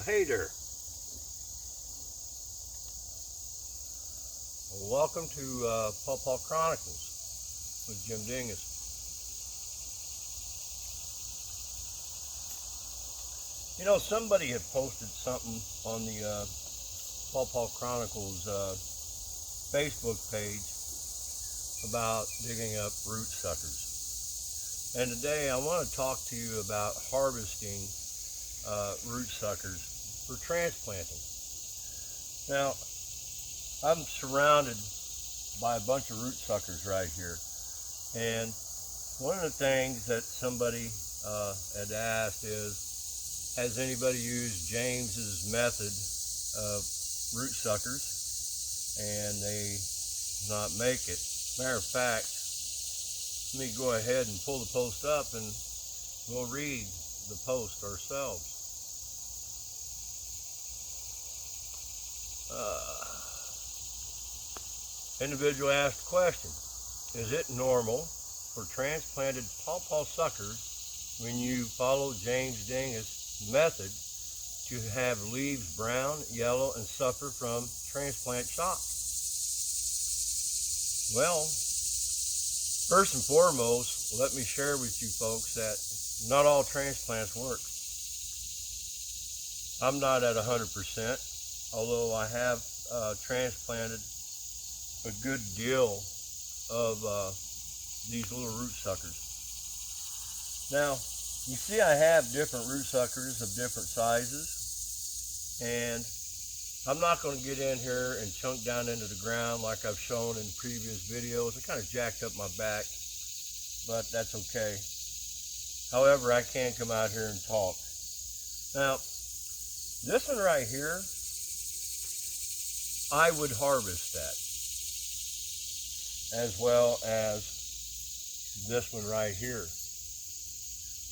Hey there. Well, welcome to Pawpaw Chronicles with Jim Dingus. You know, somebody had posted something on the Pawpaw Chronicles Facebook page about digging up root suckers. And today I want to talk to you about harvesting root suckers for transplanting. Now, I'm surrounded by a bunch of root suckers right here, and one of the things that somebody had asked is, has anybody used James's method of root suckers? And they not make it. Matter of fact, let me go ahead and pull the post up and we'll read the post ourselves. Individual asked the question, is it normal for transplanted pawpaw suckers, when you follow James Dingus' method, to have leaves brown, yellow, and suffer from transplant shock? Well, first and foremost, let me share with you folks that not all transplants work. I'm not at 100%, although I have transplanted a good deal of these little root suckers. Now, you see I have different root suckers of different sizes, and I'm not going to get in here and chunk down into the ground like I've shown in previous videos. I kind of jacked up my back, but that's okay. However, I can come out here and talk. Now, this one right here, I would harvest that, as well as this one right here.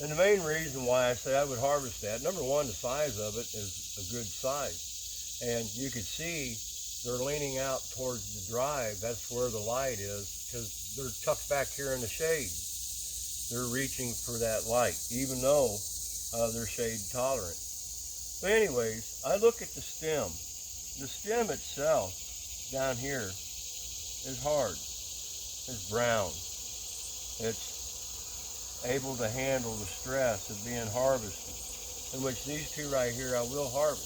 And the main reason why I say I would harvest that, number one, the size of it is a good size. And you can see they're leaning out towards the drive. That's where the light is, because they're tucked back here in the shade. They're reaching for that light, even though they're shade tolerant. But anyways, I look at the stem. The stem itself down here is hard. It's brown. It's able to handle the stress of being harvested, in which these two right here I will harvest.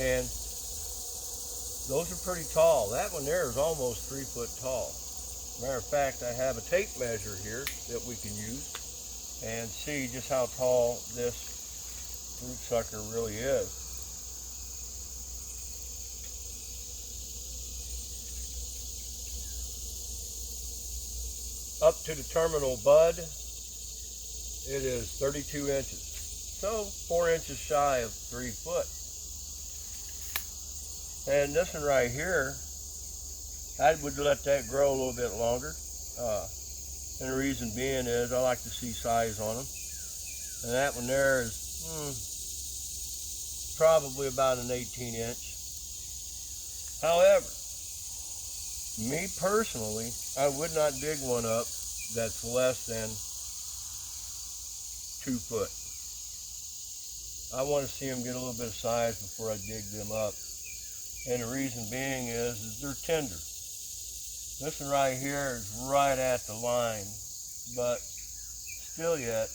And those are pretty tall. That one there is almost 3 foot tall. Matter of fact, I have a tape measure here that we can use and see just how tall this root sucker really is. Up to the terminal bud, it is 32 inches. So 4 inches shy of 3 foot. And this one right here, I would let that grow a little bit longer. And the reason being is I like to see size on them. And that one there is probably about an 18 inch. However, me personally, I would not dig one up that's less than 2 foot. I want to see them get a little bit of size before I dig them up. And the reason being is they're tender. This one right here is right at the line, but still yet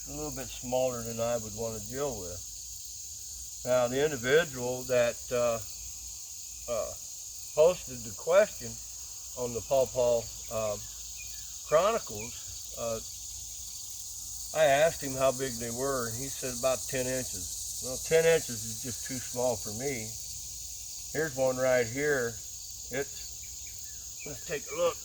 a little bit smaller than I would want to deal with. Now, the individual that posted the question on the Pawpaw Chronicles, I asked him how big they were, and he said about 10 inches. Well, 10 inches is just too small for me. Here's one right here. Let's take a look.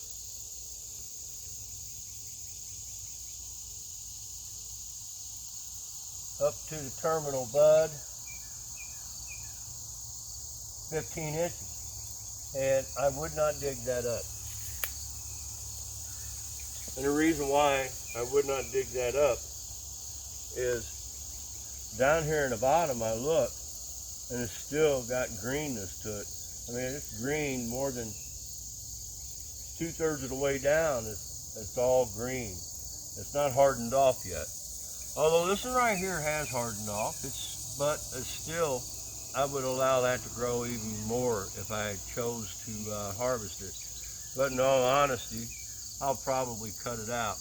Up to the terminal bud, 15 inches. And I would not dig that up. And the reason why I would not dig that up is down here in the bottom I look, and it's still got greenness to it. I mean, it's green more than 2/3 of the way down. It's all green. It's not hardened off yet. Although this one right here has hardened off. It's but still, I would allow that to grow even more if I chose to harvest it. But in all honesty, I'll probably cut it out.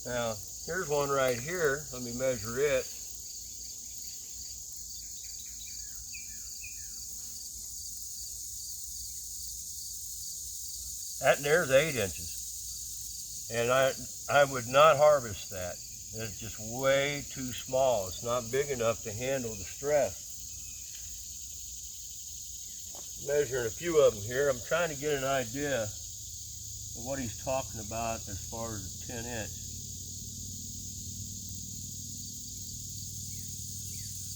Now, here's one right here. Let me measure it. That there's 8 inches. And I would not harvest that. It's just way too small. It's not big enough to handle the stress. Measuring a few of them here. I'm trying to get an idea of what he's talking about as far as a 10-inch.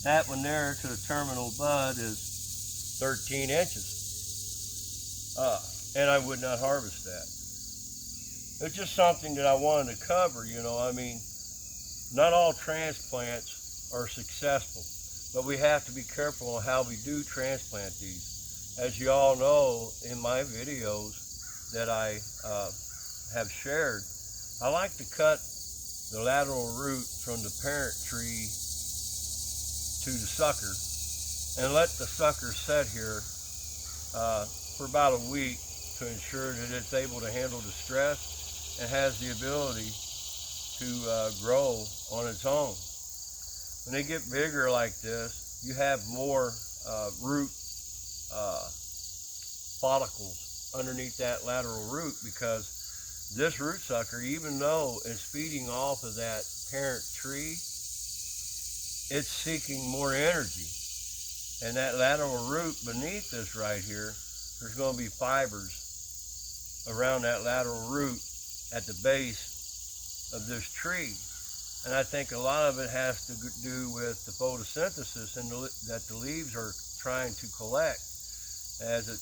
That one there to the terminal bud is 13 inches. And I would not harvest that. It's just something that I wanted to cover, you know. I mean, not all transplants are successful, but we have to be careful on how we do transplant these. As you all know in my videos that I have shared, I like to cut the lateral root from the parent tree to the sucker and let the sucker set here for about a week to ensure that it's able to handle the stress and has the ability to grow on its own. When they get bigger like this, you have more root follicles underneath that lateral root, because this root sucker, even though it's feeding off of that parent tree, it's seeking more energy. And that lateral root beneath this right here, there's going to be fibers around that lateral root at the base of this tree. And I think a lot of it has to do with the photosynthesis and that the leaves are trying to collect. As it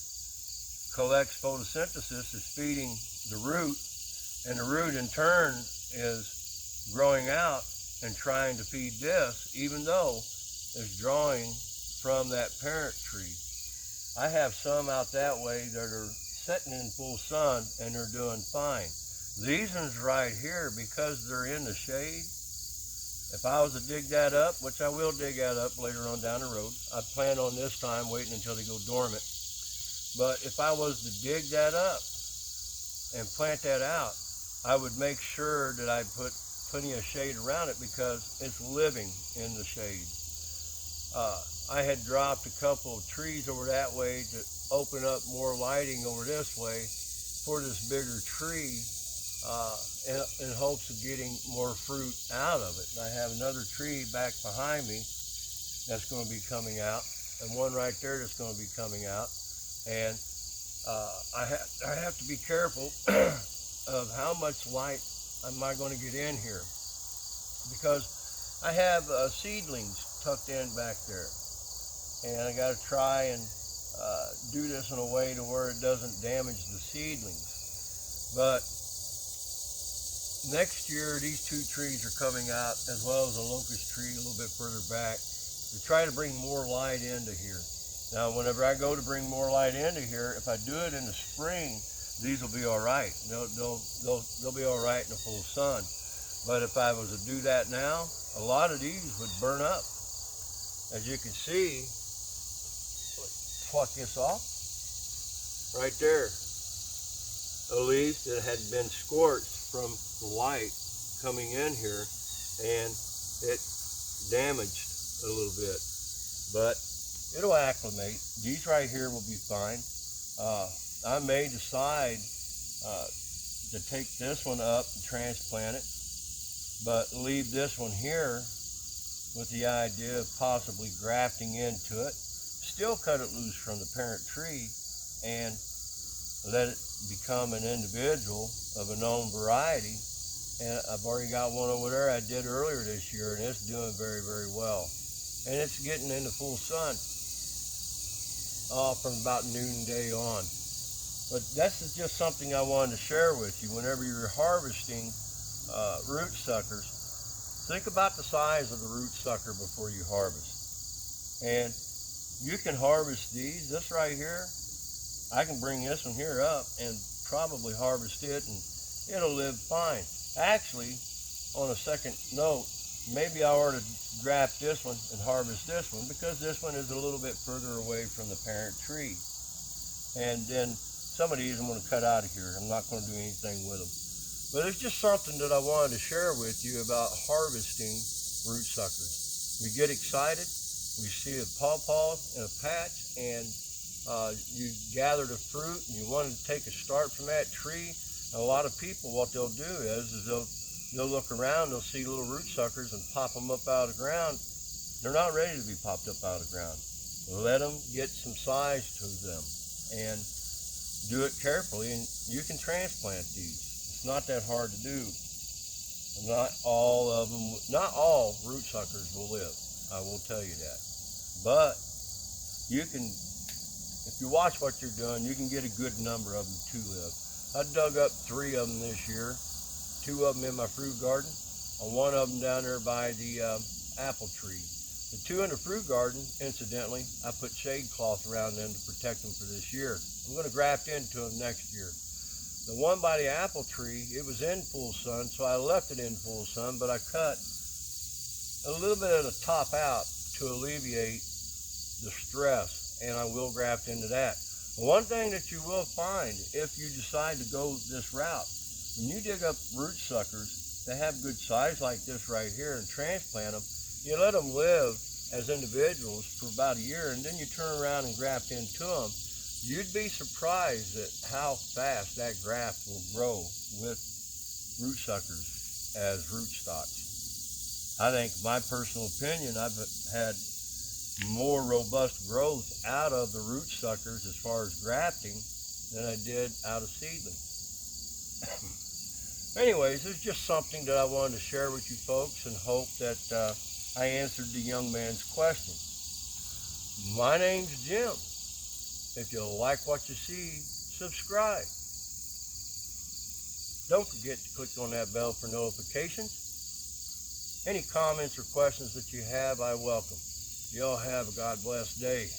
collects photosynthesis, it's feeding the root, and the root in turn is growing out and trying to feed this, even though it's drawing from that parent tree. I have some out that way that are sitting in full sun and they're doing fine. These ones right here, because they're in the shade, if I was to dig that up, which I will dig that up later on down the road, I plan on this time waiting until they go dormant. But if I was to dig that up and plant that out, I would make sure that I put plenty of shade around it, because it's living in the shade. I had dropped a couple of trees over that way to open up more lighting over this way for this bigger tree, in hopes of getting more fruit out of it. And I have another tree back behind me that's going to be coming out, and one right there that's going to be coming out. And I have to be careful of how much light am I going to get in here, because I have seedlings tucked in back there, and I got to try and do this in a way to where it doesn't damage the seedlings. But next year, these 2 trees are coming out, as well as a locust tree a little bit further back, to try to bring more light into here. Now, whenever I go to bring more light into here, if I do it in the spring, these will be all right. They'll be all right in the full sun. But if I was to do that now, a lot of these would burn up. As you can see, pluck this off. Right there, a leaf that had been scorched from the light coming in here, and it damaged a little bit. But it'll acclimate. These right here will be fine. I may decide to take this one up and transplant it, but leave this one here with the idea of possibly grafting into it. Still cut it loose from the parent tree and let it become an individual of a known variety. And I've already got one over there I did earlier this year, and it's doing very, very well. And it's getting into full sun from about noonday on. But this is just something I wanted to share with you. Whenever you're harvesting root suckers, think about the size of the root sucker before you harvest. And you can harvest these. This right here, I can bring this one here up and probably harvest it, and it'll live fine. Actually, on a second note, maybe I ought to graft this one and harvest this one because this one is a little bit further away from the parent tree. And then some of these I'm going to cut out of here. I'm not going to do anything with them. But it's just something that I wanted to share with you about harvesting root suckers. We get excited, we see a pawpaw in a patch, and you gather the fruit and you want to take a start from that tree. And a lot of people, what they'll do is they'll look around, they'll see little root suckers and pop them up out of the ground. They're not ready to be popped up out of the ground. Let them get some size to them and do it carefully, and you can transplant these. It's not that hard to do. Not all root suckers will live. I will tell you that. But you can, if you watch what you're doing, you can get a good number of them to live. I dug up 3 of them this year, 2 of them in my fruit garden, and 1 of them down there by the apple tree. The 2 in the fruit garden, incidentally, I put shade cloth around them to protect them for this year. I'm going to graft into them next year. The one by the apple tree, it was in full sun, so I left it in full sun, but I cut a little bit of the top out to alleviate the stress, and I will graft into that. One thing that you will find if you decide to go this route, when you dig up root suckers that have good size like this right here and transplant them, you let them live as individuals for about a year, and then you turn around and graft into them. You'd be surprised at how fast that graft will grow with root suckers as rootstocks. I think, my personal opinion, I've had more robust growth out of the root suckers as far as grafting than I did out of seedlings. Anyways, it's just something that I wanted to share with you folks and hope that I answered the young man's question. My name's Jim. If you like what you see, subscribe. Don't forget to click on that bell for notifications. Any comments or questions that you have, I welcome. Y'all have a God bless day.